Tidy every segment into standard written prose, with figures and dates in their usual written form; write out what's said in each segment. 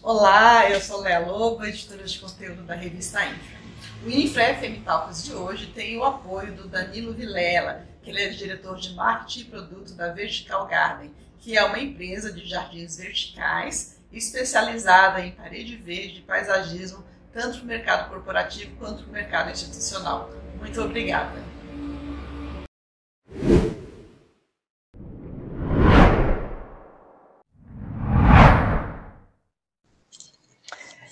Olá, eu sou Léa Lobo, editora de conteúdo da revista Infra. O Infra FM Talks de hoje tem o apoio do Danilo Vilela, que ele é diretor de marketing e produto da Vertical Garden, que é uma empresa de jardins verticais especializada em parede verde e paisagismo, tanto no mercado corporativo quanto no mercado institucional. Muito obrigada.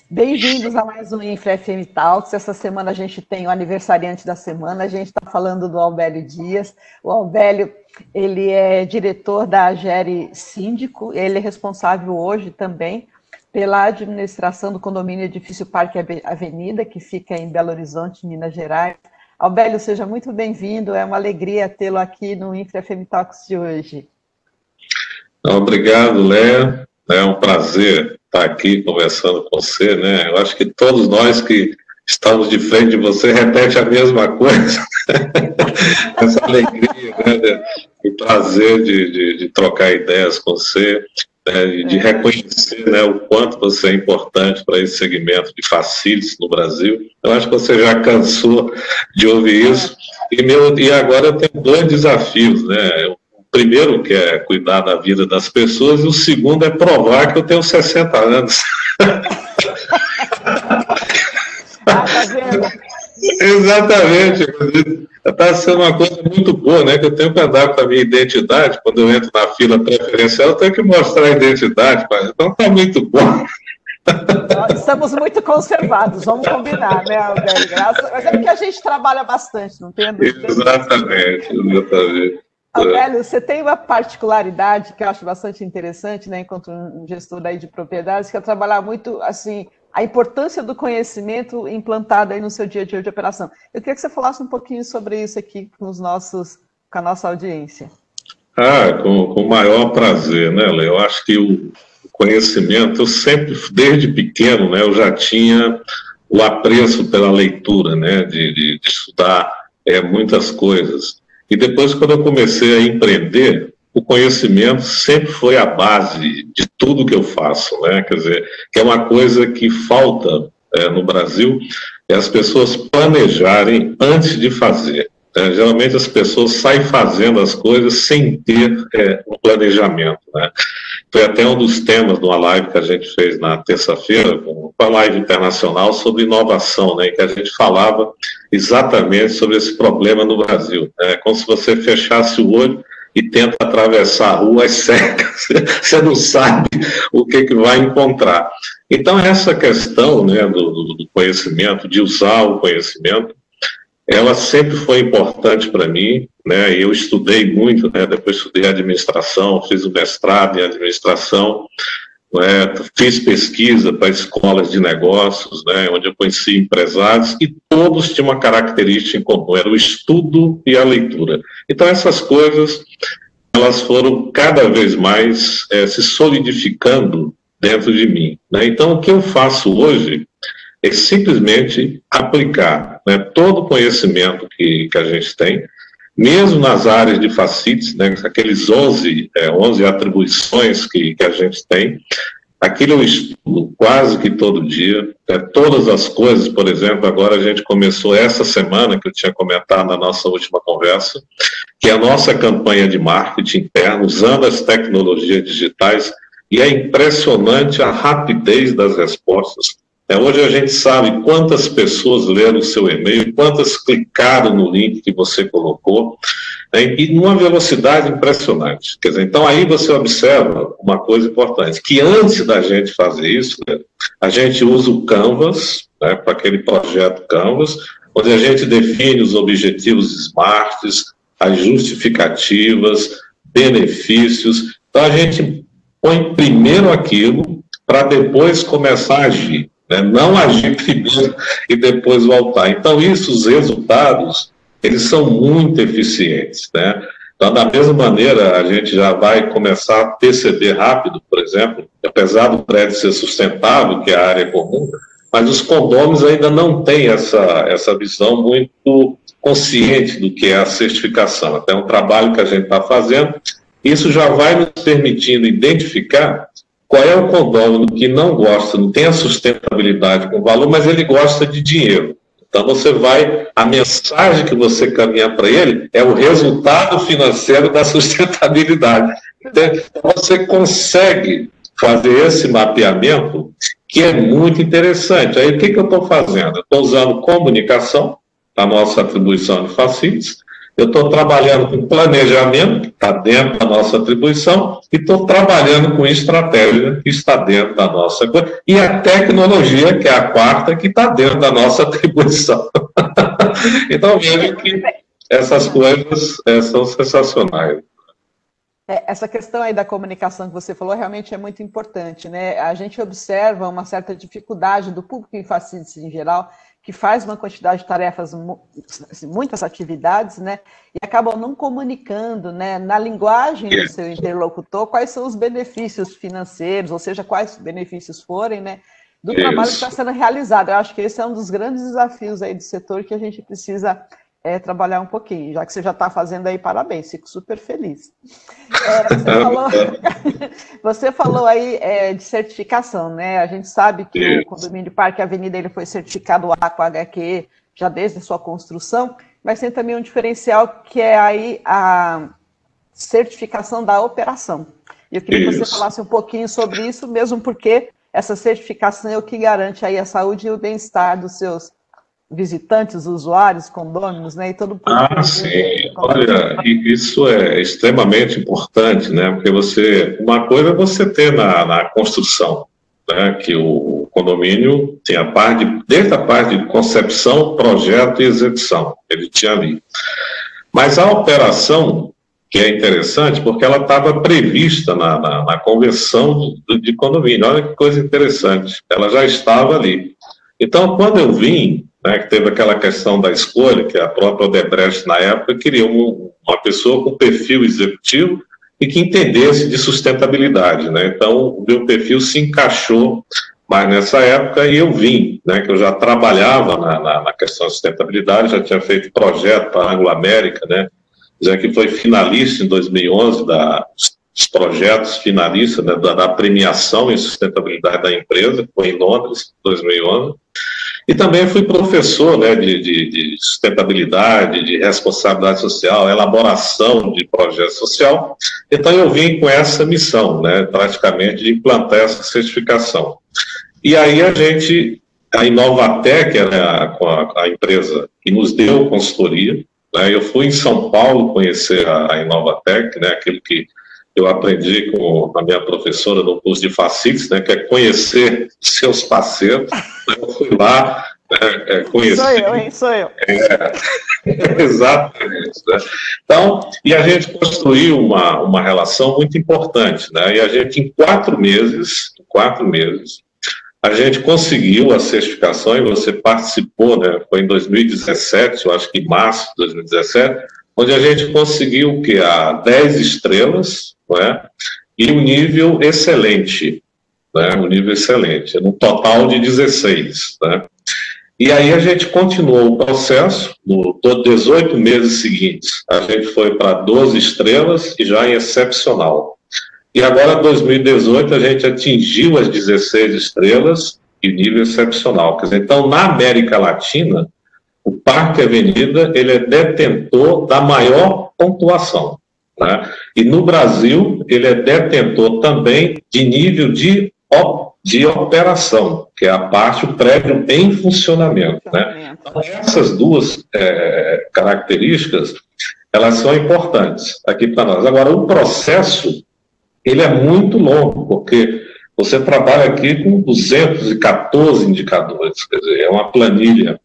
Bem-vindos a mais um Infra FM Talks. Essa semana a gente tem o aniversariante da semana, a gente está falando do Albélio Dias. O Albélio, ele é diretor da Agere Síndico, ele é responsável hoje também pela administração do condomínio Edifício Parque Avenida, que fica em Belo Horizonte, Minas Gerais. Albélio, seja muito bem-vindo, é uma alegria tê-lo aqui no Infra FM Talks de hoje. Obrigado, Léa, é um prazer estar aqui conversando com você, né? Eu acho que todos nós que estamos de frente de você repete a mesma coisa. Essa alegria, né? O prazer de trocar ideias com você, né? De reconhecer, né, o quanto você é importante para esse segmento de facilities no Brasil. Eu acho que você já cansou de ouvir isso. E agora eu tenho dois desafios, né? Primeiro, que é cuidar da vida das pessoas, e o segundo é provar que eu tenho 60 anos. Tá vendo? Exatamente. Está sendo uma coisa muito boa, né? Que eu tenho que andar com a minha identidade. Quando eu entro na fila preferencial, eu tenho que mostrar a identidade. Então está muito bom. Estamos muito conservados, vamos combinar, né, Albélio? Mas é porque a gente trabalha bastante, não tem? Exatamente. Albélio, você tem uma particularidade que eu acho bastante interessante, né, enquanto um gestor daí de propriedades, que é trabalhar muito, assim, a importância do conhecimento implantado aí no seu dia a dia de operação. Eu queria que você falasse um pouquinho sobre isso aqui com a nossa audiência. Com o maior prazer, né, Léo? Eu acho que o conhecimento, eu sempre, desde pequeno, né, eu já tinha o apreço pela leitura, né, de estudar muitas coisas. E depois, quando eu comecei a empreender, o conhecimento sempre foi a base de tudo que eu faço, né? Quer dizer, que é uma coisa que falta no Brasil, é as pessoas planejarem antes de fazer. Geralmente as pessoas saem fazendo as coisas sem ter um planejamento, né? Foi até um dos temas de uma live que a gente fez na terça-feira, uma live internacional sobre inovação, né? Em que a gente falava exatamente sobre esse problema no Brasil. É como se você fechasse o olho e tenta atravessar a rua às cegas, você não sabe o que vai encontrar. Então, essa questão, né, do conhecimento, de usar o conhecimento, ela sempre foi importante para mim, né? Eu estudei muito, né? Depois estudei administração, fiz o mestrado em administração, né? Fiz pesquisa para escolas de negócios, né? Onde eu conheci empresários, e todos tinham uma característica em comum, era o estudo e a leitura. Então essas coisas, elas foram cada vez mais se solidificando dentro de mim, né? Então o que eu faço hoje é simplesmente aplicar, né, todo o conhecimento que a gente tem, mesmo nas áreas de facilities, né, aqueles 11 atribuições que a gente tem, aquilo eu estudo quase que todo dia, né, todas as coisas. Por exemplo, agora a gente começou essa semana, que eu tinha comentado na nossa última conversa, que é a nossa campanha de marketing interno, usando as tecnologias digitais, e é impressionante a rapidez das respostas. Hoje a gente sabe quantas pessoas leram o seu e-mail, quantas clicaram no link que você colocou, né, e numa velocidade impressionante. Quer dizer, então aí você observa uma coisa importante, que antes da gente fazer isso, né, a gente usa o Canvas, né, para aquele projeto Canvas, onde a gente define os objetivos SMARTs, as justificativas, benefícios. Então a gente põe primeiro aquilo para depois começar a agir. Não agir primeiro e depois voltar. Então, os resultados, eles são muito eficientes, né? Então, da mesma maneira, a gente já vai começar a perceber rápido, por exemplo, apesar do prédio ser sustentável, que é a área comum, mas os condôminos ainda não têm essa visão muito consciente do que é a certificação. Até um trabalho que a gente está fazendo, isso já vai nos permitindo identificar qual é o condômino que não gosta, não tem a sustentabilidade com valor, mas ele gosta de dinheiro. Então a mensagem que você caminha para ele é o resultado financeiro da sustentabilidade. Então você consegue fazer esse mapeamento, que é muito interessante. Aí o que eu estou fazendo? Eu estou usando comunicação, a nossa atribuição de Facilities, eu estou trabalhando com planejamento, que está dentro da nossa atribuição, e estou trabalhando com estratégia, que está dentro da nossa coisa, e a tecnologia, que é a quarta, que está dentro da nossa atribuição. Então, vejo que essas coisas são sensacionais. Essa questão aí da comunicação que você falou realmente é muito importante, né? A gente observa uma certa dificuldade do público em Facilities em geral, que faz uma quantidade de tarefas, muitas atividades, né? E acabam não comunicando, né, na linguagem do seu interlocutor quais são os benefícios financeiros, ou seja, quais benefícios forem, né, do trabalho que está sendo realizado. Eu acho que esse é um dos grandes desafios aí do setor que a gente precisa trabalhar um pouquinho, já que você já está fazendo aí, parabéns, fico super feliz. Você falou aí de certificação, né? A gente sabe que o condomínio Parque Avenida ele foi certificado A com a HQE já desde a sua construção, mas tem também um diferencial que é aí a certificação da operação. Eu queria que você falasse um pouquinho sobre isso, mesmo porque essa certificação é o que garante aí a saúde e o bem-estar dos seus visitantes, usuários, condôminos, né, e todo o público. Sim. Olha, isso é extremamente importante, né, porque uma coisa é você ter na construção, né, que o condomínio tem desde a parte de concepção, projeto e execução, ele tinha ali. Mas a operação, que é interessante, porque ela estava prevista na convenção de condomínio, olha que coisa interessante, ela já estava ali. Então, quando eu vim, né, que teve aquela questão da escolha, que a própria Odebrecht, na época, queria uma pessoa com perfil executivo e que entendesse de sustentabilidade, né? Então, o meu perfil se encaixou mais nessa época e eu vim, né, que eu já trabalhava na questão de sustentabilidade, já tinha feito projeto para a Anglo-América, né, já que foi finalista em 2011 dos projetos finalistas, né, da premiação em sustentabilidade da empresa, que foi em Londres, em 2011. E também fui professor, né, de sustentabilidade, de responsabilidade social, elaboração de projeto social. Então eu vim com essa missão, né, praticamente, de implantar essa certificação. E aí a Inovatec era a empresa que nos deu consultoria, né, eu fui em São Paulo conhecer a Inovatec, né, aquilo que eu aprendi com a minha professora no curso de Facilities, né, que é conhecer seus parceiros. Eu fui lá, conheci. Sou eu. Exatamente. Né? Então, e a gente construiu uma relação muito importante, né? E a gente, em 4 meses, a gente conseguiu a certificação, e você participou, né? Foi em 2017, eu acho que em março de 2017, onde a gente conseguiu o quê? 10 estrelas, né? E um nível excelente, né? Um nível excelente, no total de 16, né? E aí a gente continuou o processo, nos 18 meses seguintes, a gente foi para 12 estrelas e já em excepcional. E agora, em 2018, a gente atingiu as 16 estrelas e nível excepcional. Quer dizer, então, na América Latina, o Parque Avenida ele é detentor da maior pontuação, né? E no Brasil, ele é detentor também de nível de operação, que é a parte do prédio em funcionamento, né? Então, essas duas características, elas são importantes aqui para nós. Agora, o processo, ele é muito longo, porque você trabalha aqui com 214 indicadores, quer dizer, é uma planilha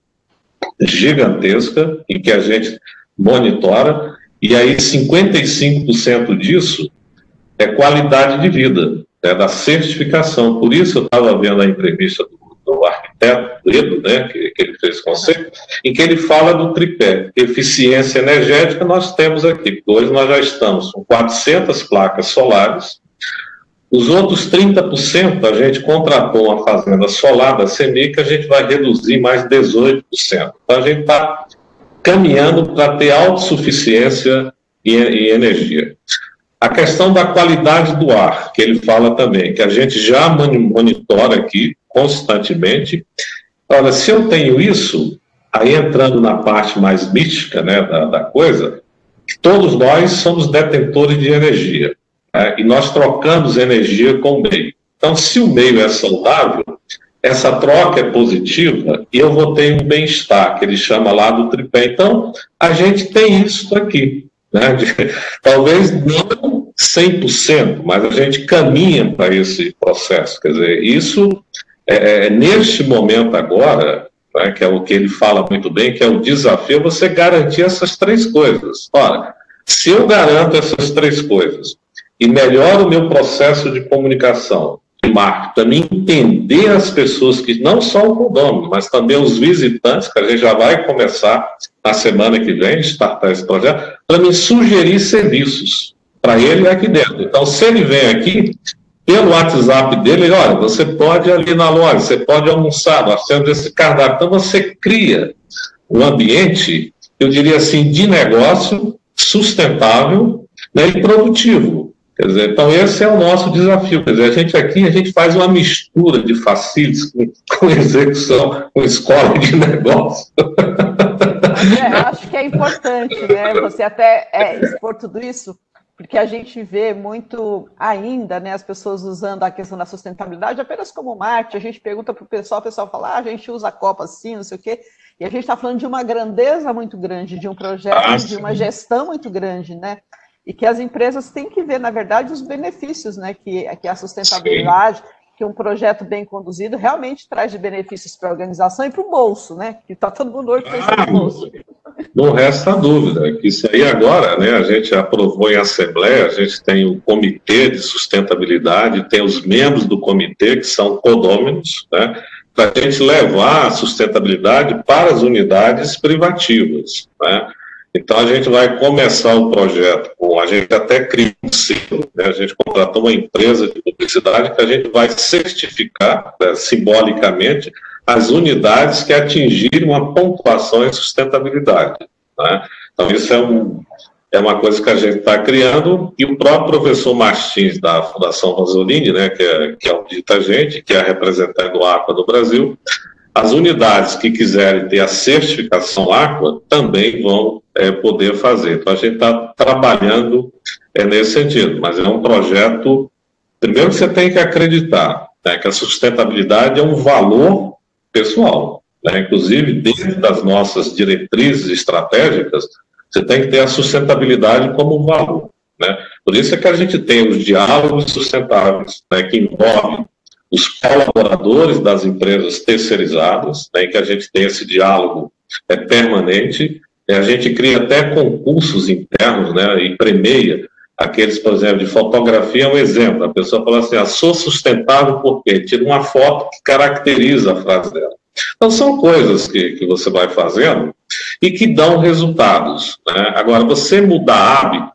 gigantesca em que a gente monitora, e aí 55% disso é qualidade de vida, da certificação. Por isso eu estava vendo a entrevista do arquiteto Edo, né, que ele fez com você, em que ele fala do tripé. Eficiência energética nós temos aqui. Hoje nós já estamos com 400 placas solares. Os outros 30% a gente contratou uma fazenda solar da CEMIG, que a gente vai reduzir mais 18%. Então a gente está caminhando para ter autossuficiência em energia. A questão da qualidade do ar, que ele fala também, que a gente já monitora aqui constantemente. Olha, se eu tenho isso, aí entrando na parte mais mística, né, da coisa, todos nós somos detentores de energia, né, e nós trocamos energia com o meio. Então, se o meio é saudável, essa troca é positiva e eu vou ter um bem-estar, que ele chama lá do tripé. Então, a gente tem isso aqui, né? Talvez não 100%, mas a gente caminha para esse processo. Quer dizer, isso, neste momento agora, né, que é o que ele fala muito bem, que é o desafio, você garantir essas três coisas. Ora, se eu garanto essas três coisas e melhoro o meu processo de comunicação, de marketing, para mim entender as pessoas, que não só o condômino, mas também os visitantes, que a gente já vai começar na semana que vem, startar esse projeto, para me sugerir serviços para ele aqui dentro. Então, se ele vem aqui, pelo WhatsApp dele, olha, você pode ir ali na loja, você pode almoçar, nós temos esse cardápio. Então, você cria um ambiente, eu diria assim, de negócio sustentável, né, e produtivo. Quer dizer, então esse é o nosso desafio. Quer dizer, a gente faz uma mistura de facilities com execução, com escola de negócio. Acho que é importante, né? Você até expor tudo isso, porque a gente vê muito ainda, né, as pessoas usando a questão da sustentabilidade apenas como marketing. A gente pergunta para o pessoal fala, a gente usa a Copa assim, não sei o quê. E a gente está falando de uma grandeza muito grande, de um projeto, de uma gestão muito grande, né? E que as empresas têm que ver, na verdade, os benefícios, né, que a sustentabilidade, sim, que um projeto bem conduzido realmente traz de benefícios para a organização e para o bolso, né? Que está todo mundo hoje pensando no bolso. Não resta dúvida que isso aí agora, né, a gente aprovou em assembleia, a gente tem o comitê de sustentabilidade, tem os membros do comitê, que são condôminos, né, para a gente levar a sustentabilidade para as unidades privativas, né? Então, a gente vai começar o projeto a gente até criou um selo, né? A gente contratou uma empresa de publicidade que a gente vai certificar, né, simbolicamente, as unidades que atingirem uma pontuação em sustentabilidade, né? Então, isso é uma coisa que a gente está criando, e o próprio professor Martins, da Fundação Rosolini, né, que audita a gente, que é representante do Aqua do Brasil, as unidades que quiserem ter a certificação Aqua também vão poder fazer. Então, a gente está trabalhando nesse sentido, mas é um projeto. Primeiro, você tem que acreditar, né, que a sustentabilidade é um valor pessoal, né? Inclusive, dentro das nossas diretrizes estratégicas, você tem que ter a sustentabilidade como valor, né? Por isso é que a gente tem os diálogos sustentáveis, né, que envolvem os colaboradores das empresas terceirizadas, né, em que a gente tem esse diálogo permanente. A gente cria até concursos internos, né, e premia aqueles, por exemplo, de fotografia. É um exemplo, a pessoa fala assim, sou sustentável porque tira uma foto que caracteriza a frase dela. Então, são coisas que você vai fazendo e que dão resultados, né? Agora, você mudar hábito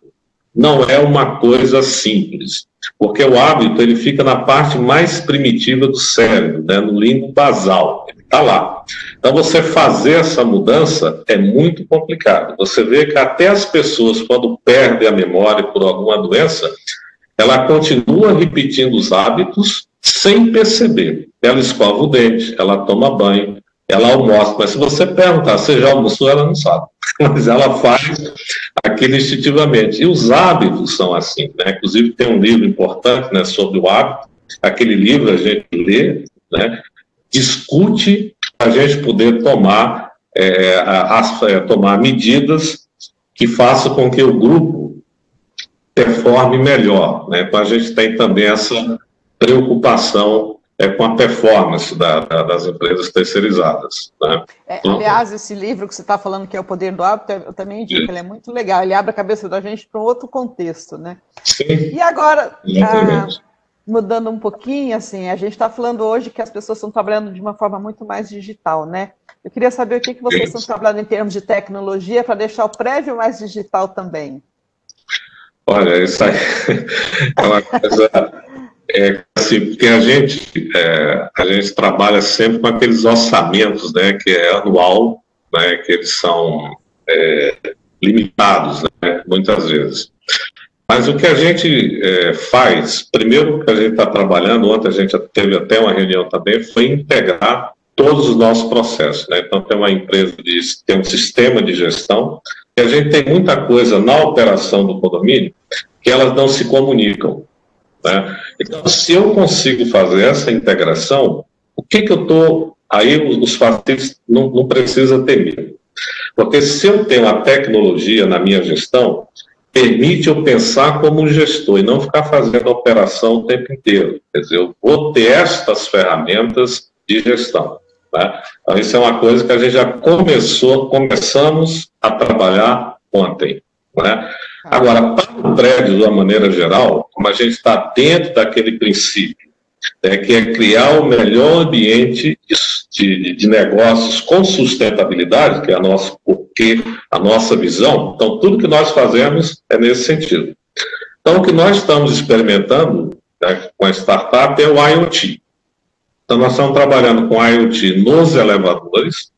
não é uma coisa simples, porque o hábito ele fica na parte mais primitiva do cérebro, né, no limbo basal, ele está lá. Então, você fazer essa mudança é muito complicado. Você vê que até as pessoas, quando perdem a memória por alguma doença, ela continua repetindo os hábitos sem perceber. Ela escova o dente, ela toma banho, ela almoça, mas se você perguntar, você já almoçou, ela não sabe. Mas ela faz aquilo instintivamente. E os hábitos são assim, né? Inclusive tem um livro importante, né, sobre o hábito. Aquele livro a gente lê, né, discute para a gente poder tomar medidas que façam com que o grupo performe melhor, né? Então a gente tem também essa preocupação com a performance das empresas terceirizadas, né? Aliás, esse livro que você está falando, que é O Poder do Hábito, eu também digo que ele é muito legal, ele abre a cabeça da gente para um outro contexto, né? Sim. E agora, mudando um pouquinho, assim, a gente está falando hoje que as pessoas estão trabalhando de uma forma muito mais digital, né? Eu queria saber o que vocês estão trabalhando em termos de tecnologia para deixar o prédio mais digital também. Olha, isso aí é uma coisa... assim, porque a gente trabalha sempre com aqueles orçamentos, né, que é anual, né, que eles são limitados, né, muitas vezes. Mas o que a gente faz, primeiro que a gente está trabalhando, ontem a gente teve até uma reunião também, foi integrar todos os nossos processos, né? Então tem uma empresa, tem um sistema de gestão, e a gente tem muita coisa na operação do condomínio que elas não se comunicam, né? Então, se eu consigo fazer essa integração, o que eu estou... Aí os facilities não precisa ter medo. Porque se eu tenho a tecnologia na minha gestão, permite eu pensar como um gestor e não ficar fazendo operação o tempo inteiro. Quer dizer, eu vou ter estas ferramentas de gestão, né? Então, isso é uma coisa que a gente já começamos a trabalhar ontem, né? Agora, para o prédio, de uma maneira geral, como a gente está dentro daquele princípio, que é criar o melhor ambiente de negócios com sustentabilidade, que é a nossa visão. Então, tudo que nós fazemos é nesse sentido. Então, o que nós estamos experimentando, né, com a startup é o IoT. Então, nós estamos trabalhando com IoT nos elevadores.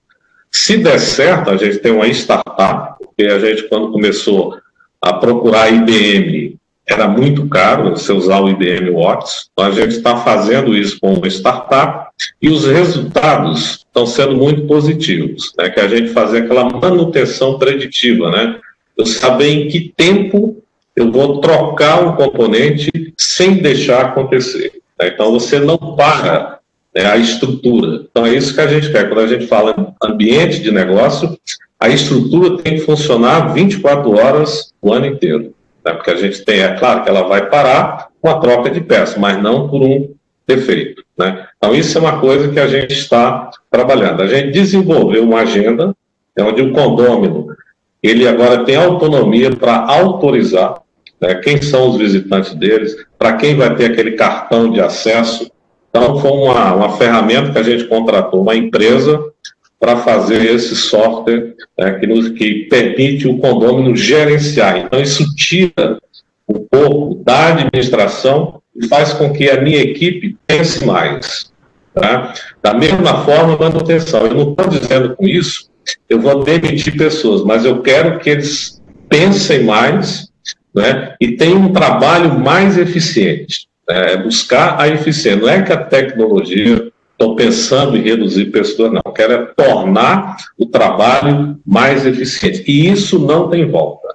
Se der certo, a gente tem uma startup, porque a gente, quando começou a procurar IBM, era muito caro você usar o IBM Watts. Então, a gente está fazendo isso com uma startup e os resultados estão sendo muito positivos, né? Que a gente fazer aquela manutenção preditiva, né? Eu saber em que tempo eu vou trocar um componente sem deixar acontecer, né? Então, você não para, né, a estrutura. Então, é isso que a gente quer. Quando a gente fala em ambiente de negócio, a estrutura tem que funcionar 24 horas o ano inteiro. Porque a gente tem, é claro que ela vai parar com a troca de peça, mas não por um defeito, né? Então, isso é uma coisa que a gente está trabalhando. A gente desenvolveu uma agenda, onde o condômino, ele agora tem autonomia para autorizar, né, quem são os visitantes deles, para quem vai ter aquele cartão de acesso. Então, foi uma ferramenta que a gente contratou uma empresa para fazer esse software, né, que permite o condômino gerenciar. Então, isso tira um pouco da administração e faz com que a minha equipe pense mais, tá? Da mesma forma, manutenção. Eu não estou dizendo com isso, eu vou demitir pessoas, mas eu quero que eles pensem mais, né, e tenham um trabalho mais eficiente. Buscar a eficiência. Não é que a tecnologia... Estou pensando em reduzir pessoas, não. Quero é tornar o trabalho mais eficiente. E isso não tem volta.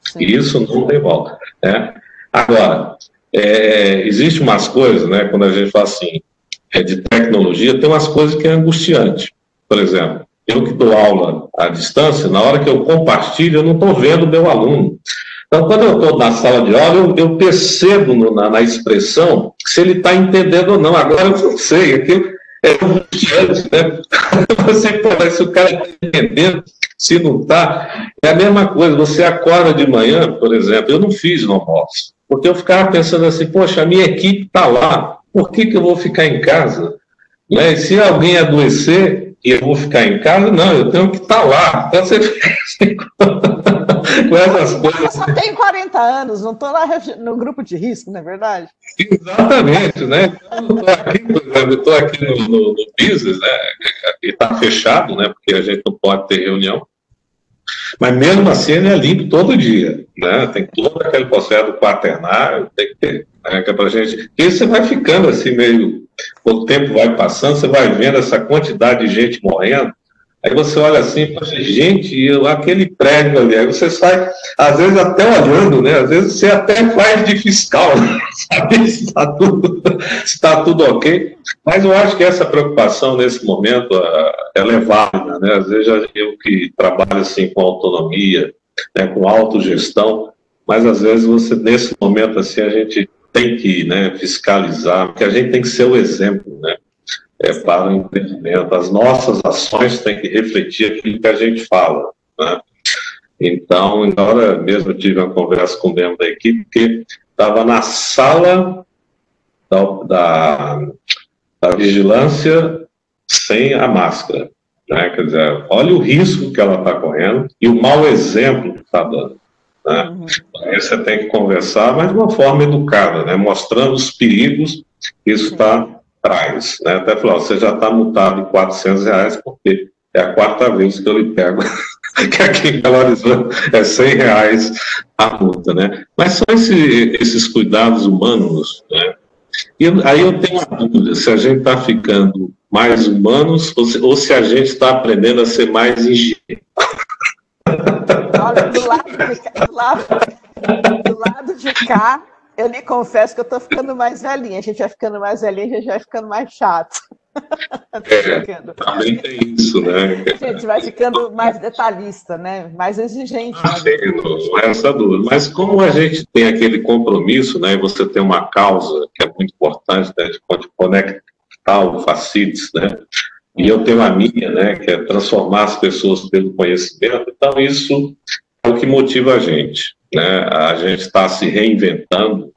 Sim. Isso não tem volta, né? Agora, existe umas coisas, né, quando a gente fala assim, de tecnologia, tem umas coisas que é angustiante. Por exemplo, eu que dou aula à distância, na hora que eu compartilho, eu não estou vendo o meu aluno. Então, quando eu estou na sala de aula, eu percebo na expressão se ele está entendendo ou não. Agora eu não sei, aquilo é angustiante, né? Você pode, se o cara está entendendo, se não está. É a mesma coisa, você acorda de manhã, por exemplo, eu não fiz no almoço, porque eu ficava pensando assim, poxa, a minha equipe está lá, por que eu vou ficar em casa? Né? E se alguém adoecer e eu vou ficar em casa, não, eu tenho que estar lá. Então você fica assim, com essas coisas. Eu só tenho 40 anos, não estou lá no grupo de risco, não é verdade? Exatamente, né? Então, eu estou aqui no business, né? E está fechado, né? Porque a gente não pode ter reunião. Mas mesmo assim ele é limpo todo dia, né? Tem todo aquele processo do quaternário, tem que ter, né? Que é pra gente. E você vai ficando assim meio. O tempo vai passando, você vai vendo essa quantidade de gente morrendo. Aí você olha assim, poxa, gente, aquele prédio ali, aí você sai, às vezes até olhando, né? Às vezes você até faz de fiscal, sabe? Se está tudo ok. Mas eu acho que essa preocupação nesse momento ela é válida, né? Às vezes eu que trabalho assim com autonomia, né, com autogestão, mas às vezes você, nesse momento assim, a gente tem que, né, fiscalizar, porque a gente tem que ser o exemplo, né? Para o empreendimento. As nossas ações têm que refletir aquilo que a gente fala, né? Então, na hora mesmo eu tive uma conversa com o membro da equipe que estava na sala da vigilância sem a máscara, né? Quer dizer, olha o risco que ela está correndo e o mau exemplo que está dando, né? Aí você tem que conversar, mas de uma forma educada, né? Mostrando os perigos que isso está traz, né? Até falou, você já está multado em R$400 porque é a quarta vez que eu lhe pego que aqui em Belo Horizonte é R$100 a multa, né? Mas são esses cuidados humanos, né? E aí eu tenho uma dúvida, se a gente está ficando mais humanos ou se a gente está aprendendo a ser mais higiênico. Olha, do lado de cá, eu lhe confesso que eu estou ficando mais velhinha. A gente vai ficando mais velhinha, a gente vai ficando mais chato. Também tem isso, né? A gente vai ficando mais detalhista, né? Mais exigente. Não é essa dúvida. Mas como a gente tem aquele compromisso, né? E você tem uma causa que é muito importante, né? De conectar o Facites, né? E eu tenho a minha, né? Que é transformar as pessoas pelo conhecimento. Então isso é o que motiva a gente, né? A gente está se reinventando,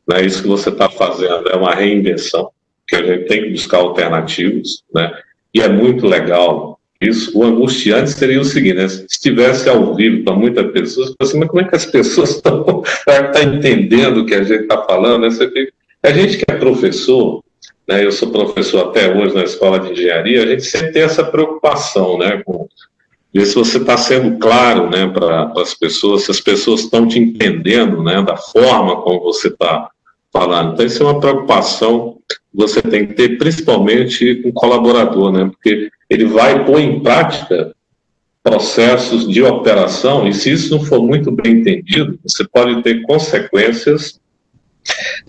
né? Isso que você está fazendo é uma reinvenção, que a gente tem que buscar alternativas, né? E é muito legal isso. O angustiante seria o seguinte, né? Se estivesse ao vivo para muitas pessoas, assim, mas como é que as pessoas estão entendendo o que a gente está falando? Né? A gente que é professor, né? Eu sou professor até hoje na escola de engenharia, a gente sempre tem essa preocupação, né? Com ver se você está sendo claro, né? Para as pessoas, se as pessoas estão te entendendo, né? Da forma como você está falando. Então, isso é uma preocupação que você tem que ter, principalmente com o colaborador, né? Porque ele vai pôr em prática processos de operação, e se isso não for muito bem entendido, você pode ter consequências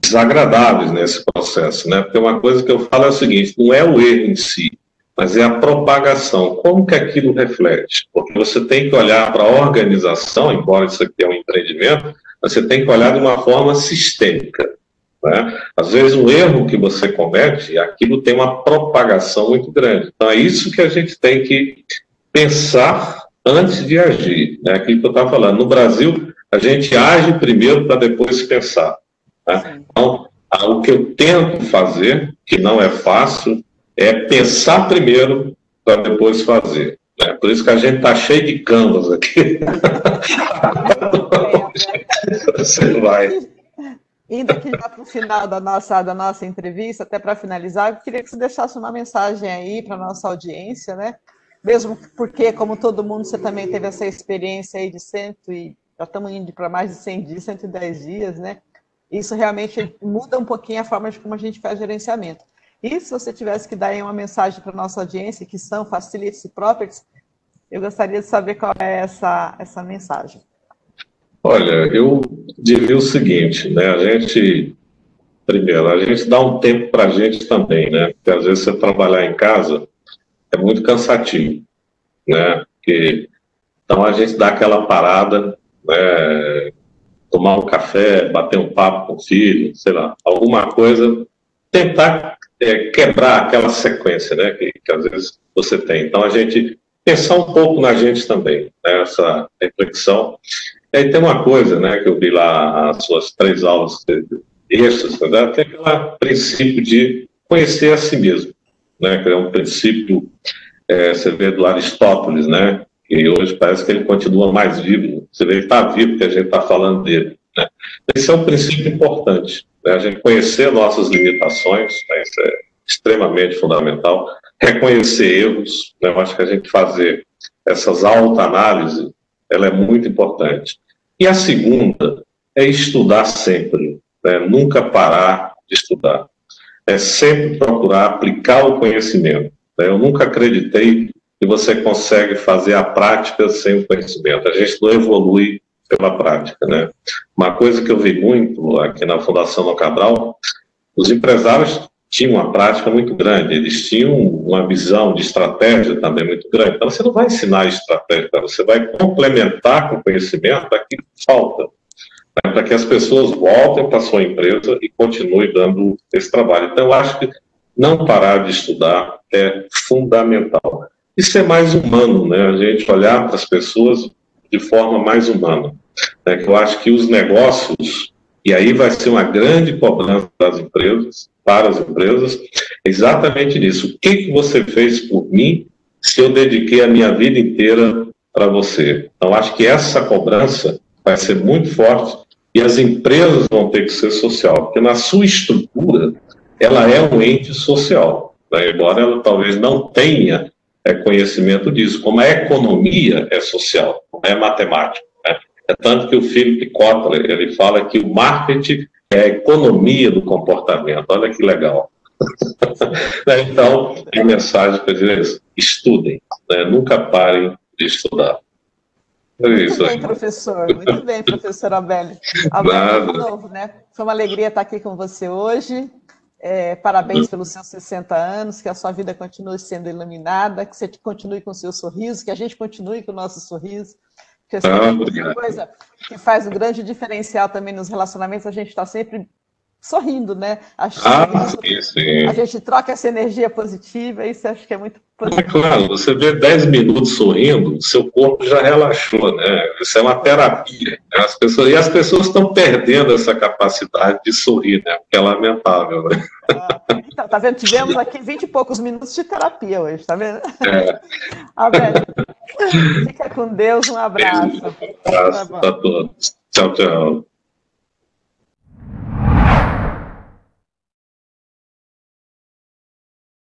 desagradáveis nesse processo, né? Porque uma coisa que eu falo é o seguinte, não é o erro em si, mas é a propagação. Como que aquilo reflete? Porque você tem que olhar para a organização, embora isso aqui é um empreendimento, você tem que olhar de uma forma sistêmica. Né? Às vezes um erro que você comete, aquilo tem uma propagação muito grande. Então é isso que a gente tem que pensar antes de agir. Né? Aquilo que eu estava falando. No Brasil, a gente age primeiro para depois pensar. Né? Então, o que eu tento fazer, que não é fácil, é pensar primeiro para depois fazer. Né? Por isso que a gente está cheio de canvas aqui. Você vai... Indo aqui já para o final da nossa entrevista, até para finalizar, eu queria que você deixasse uma mensagem aí para a nossa audiência, né? Mesmo porque, como todo mundo, você também teve essa experiência aí de já estamos indo para mais de 100 dias, 110 dias, né? Isso realmente muda um pouquinho a forma de como a gente faz gerenciamento. E se você tivesse que dar aí uma mensagem para a nossa audiência, que são Facilities e Properties, eu gostaria de saber qual é essa mensagem. Olha, eu diria o seguinte, né? Primeiro, a gente dá um tempo para a gente também, né? Porque às vezes você trabalhar em casa é muito cansativo, né? Então a gente dá aquela parada, né? Tomar um café, bater um papo com o filho, sei lá, alguma coisa, tentar quebrar aquela sequência, né? Que às vezes você tem. Então a gente pensar um pouco na gente também, né? Essa reflexão. E aí tem uma coisa, né, que eu vi lá as suas 3 aulas extras, né, tem aquele princípio de conhecer a si mesmo, né, que é um princípio, você vê do Aristóteles, né, que hoje parece que ele continua mais vivo, você vê que ele está vivo porque a gente está falando dele, né. Esse é um princípio importante, né, a gente conhecer nossas limitações, né, isso é extremamente fundamental, reconhecer erros, né, eu acho que a gente fazer essas autoanálises, ela é muito importante. E a segunda é estudar sempre, né? Nunca parar de estudar. É sempre procurar aplicar o conhecimento. Né? Eu nunca acreditei que você consegue fazer a prática sem o conhecimento. A gente não evolui pela prática. Né? Uma coisa que eu vi muito aqui na Fundação No Cabral, os empresários tinham uma prática muito grande, eles tinham uma visão de estratégia também muito grande. Então, você não vai ensinar estratégia, você vai complementar com o conhecimento aquilo que falta, né, para que as pessoas voltem para a sua empresa e continuem dando esse trabalho. Então, eu acho que não parar de estudar é fundamental. E ser mais humano, né, a gente olhar para as pessoas de forma mais humana. Né, que eu acho que os negócios, e aí vai ser uma grande cobrança das empresas, para as empresas, exatamente nisso. O que você fez por mim se eu dediquei a minha vida inteira para você? Então, acho que essa cobrança vai ser muito forte e as empresas vão ter que ser social, porque na sua estrutura, ela é um ente social, né? Embora ela talvez não tenha conhecimento disso, como a economia é social, não é matemática. Né? É tanto que o Philip Kotler, ele fala que o marketing é a economia do comportamento. Olha que legal. Então, a mensagem para dizer é isso: estudem, né? Nunca parem de estudar. É isso. Muito bem, professor. Muito bem, professor Abélio. Abélio, de novo, né? Foi uma alegria estar aqui com você hoje. Parabéns pelos seus 60 anos, que a sua vida continue sendo iluminada, que você continue com o seu sorriso, que a gente continue com o nosso sorriso. Porque uma coisa que faz um grande diferencial também nos relacionamentos, a gente está sempre sorrindo, né? Sim. A gente troca essa energia positiva, isso acho que é muito positivo. Claro, você vê 10 minutos sorrindo, seu corpo já relaxou, né? Isso é uma terapia. As pessoas estão perdendo essa capacidade de sorrir, né? Porque é lamentável, né? Então, tá vendo? Tivemos aqui 20 e poucos minutos de terapia hoje, tá vendo? Abélio, fica com Deus, um abraço. Um abraço a todos. Tchau, tchau.